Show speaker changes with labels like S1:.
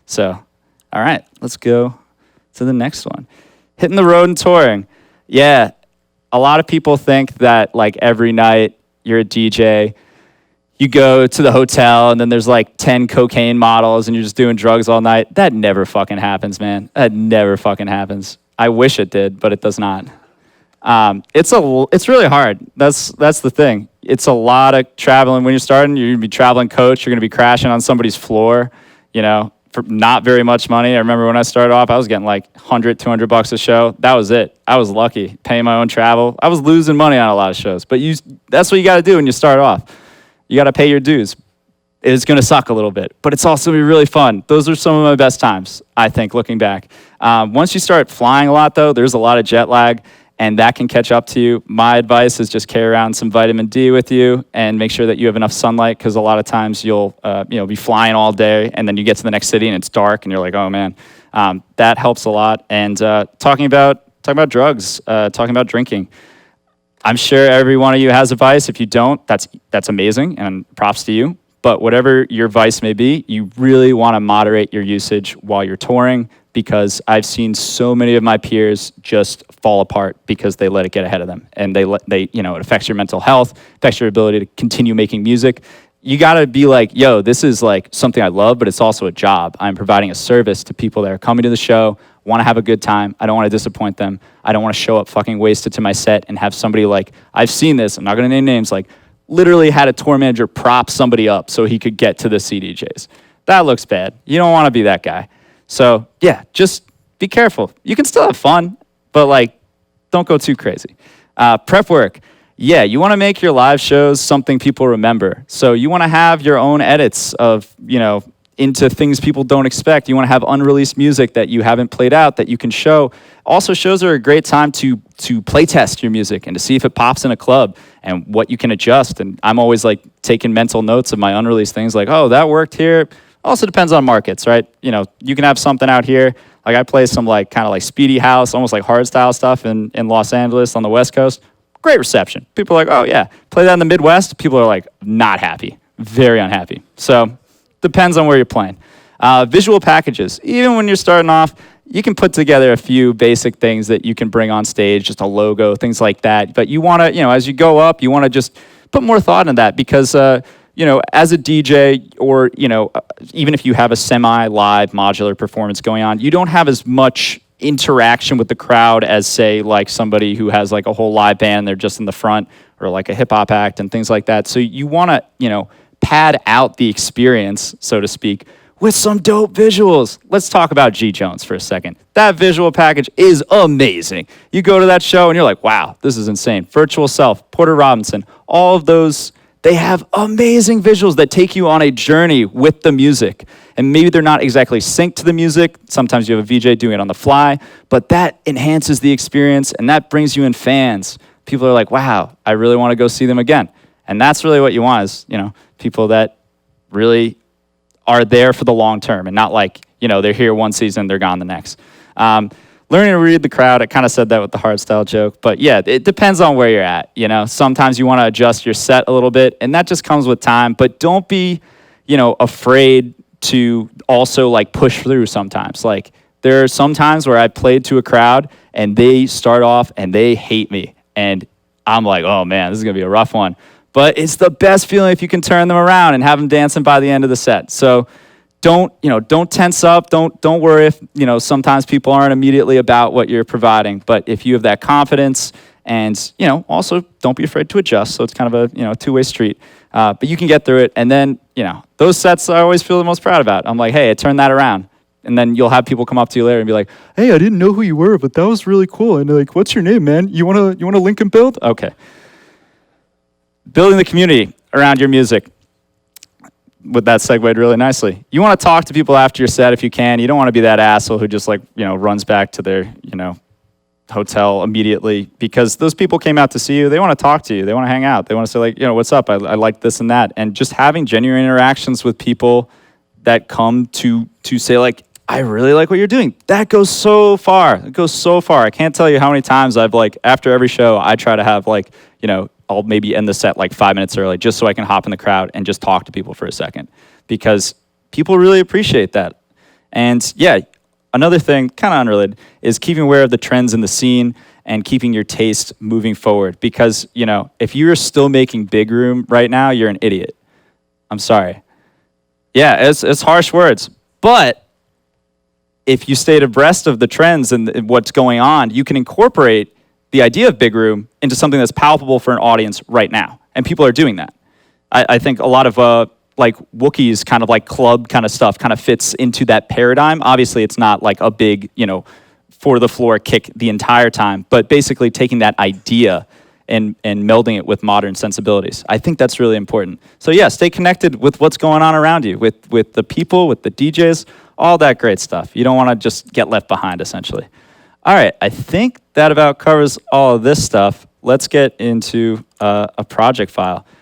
S1: So, all right, let's go to the next one. Hitting the road and touring. Yeah, a lot of people think that like every night you're a DJ, you go to the hotel and then there's like 10 cocaine models and you're just doing drugs all night. That never fucking happens, man. That never fucking happens. I wish it did, but it does not. It's really hard. That's the thing. It's a lot of traveling. When you're starting, you're gonna be traveling coach. You're gonna be crashing on somebody's floor, for not very much money. I remember when I started off, I was getting like $100, $200 a show. That was it. I was lucky, paying my own travel. I was losing money on a lot of shows, but that's what you got to do when you start off. You got to pay your dues. It's going to suck a little bit, but it's also going to be really fun. Those are some of my best times, I think, looking back. Once you start flying a lot, though, there's a lot of jet lag, and that can catch up to you. My advice is just carry around some vitamin D with you and make sure that you have enough sunlight, because a lot of times you'll be flying all day, and then you get to the next city and it's dark, and you're like, oh, man. That helps a lot. And talking about drugs, talking about drinking. I'm sure every one of you has a vice. If you don't, that's amazing, and props to you. But whatever your vice may be, you really want to moderate your usage while you're touring, because I've seen so many of my peers just fall apart because they let it get ahead of them, and it affects your mental health, affects your ability to continue making music. You got to be like, yo, this is like something I love, but it's also a job. I'm providing a service to people that are coming to the show, want to have a good time. I don't want to disappoint them. I don't want to show up fucking wasted to my set and have somebody like, I've seen this, I'm not going to name names, like literally had a tour manager prop somebody up so he could get to the CDJs. That looks bad. You don't want to be that guy. So yeah, just be careful. You can still have fun, but like, don't go too crazy. Prep work. Yeah, you want to make your live shows something people remember. So you want to have your own edits of, into things people don't expect. You want to have unreleased music that you haven't played out that you can show. Also, shows are a great time to play test your music and to see if it pops in a club and what you can adjust. And I'm always like taking mental notes of my unreleased things, like, oh, that worked here. Also depends on markets, right? You can have something out here. Like I play some like kind of like speedy house, almost like hardstyle stuff in Los Angeles on the West Coast. Great reception. People are like, oh yeah. Play that in the Midwest. People are like not happy, very unhappy. So depends on where you're playing. Visual packages. Even when you're starting off, you can put together a few basic things that you can bring on stage, just a logo, things like that. But you want to, as you go up, you want to just put more thought in that, because, as a DJ or, even if you have a semi-live modular performance going on, you don't have as much interaction with the crowd as, say, like somebody who has like a whole live band and they're just in the front, or like a hip-hop act and things like that. So you want to, pad out the experience, so to speak, with some dope visuals. Let's talk about G. Jones for a second. That visual package is amazing. You go to that show and you're like, wow, this is insane. Virtual Self, Porter Robinson, all of those, they have amazing visuals that take you on a journey with the music. And maybe they're not exactly synced to the music. Sometimes you have a VJ doing it on the fly, but that enhances the experience and that brings you in fans. People are like, wow, I really want to go see them again. And that's really what you want is, people that really are there for the long term and not like, they're here one season, they're gone the next. Learning to read the crowd, I kind of said that with the hardstyle joke, but yeah, it depends on where you're at, Sometimes you want to adjust your set a little bit, and that just comes with time, but don't be, afraid to also like push through sometimes. Like there are some times where I played to a crowd and they start off and they hate me. And I'm like, oh man, this is going to be a rough one. But it's the best feeling if you can turn them around and have them dancing by the end of the set. So don't tense up. Don't worry if, sometimes people aren't immediately about what you're providing. But if you have that confidence and, also don't be afraid to adjust. So it's kind of a, two-way street. But you can get through it. And then, those sets I always feel the most proud about. I'm like, hey, I turned that around. And then you'll have people come up to you later and be like, hey, I didn't know who you were, but that was really cool. And they're like, what's your name, man? You want to link and build? Okay. Building the community around your music. With that segued really nicely. You want to talk to people after your set if you can. You don't want to be that asshole who just runs back to their, hotel immediately, because those people came out to see you. They want to talk to you. They want to hang out. They want to say like, what's up? I like this and that. And just having genuine interactions with people that come to say like, I really like what you're doing. That goes so far. It goes so far. I can't tell you how many times I've after every show, I try to have I'll maybe end the set 5 minutes early just so I can hop in the crowd and just talk to people for a second, because people really appreciate that. And yeah, another thing, kind of unrelated, is keeping aware of the trends in the scene and keeping your taste moving forward. Because, you know, if you're still making big room right now, you're an idiot. I'm sorry. Yeah, it's harsh words. But if you stayed abreast of the trends and what's going on, you can incorporate the idea of big room into something that's palpable for an audience right now. And people are doing that. I think a lot of like Wookiees kind of like club kind of stuff kind of fits into that paradigm. Obviously, it's not like a big, you know, for the floor kick the entire time, but basically taking that idea and melding it with modern sensibilities. I think that's really important. So yeah, stay connected with what's going on around you, with the people, with the DJs, all that great stuff. You don't want to just get left behind, essentially. All right, I think that about covers all of this stuff. Let's get into a project file.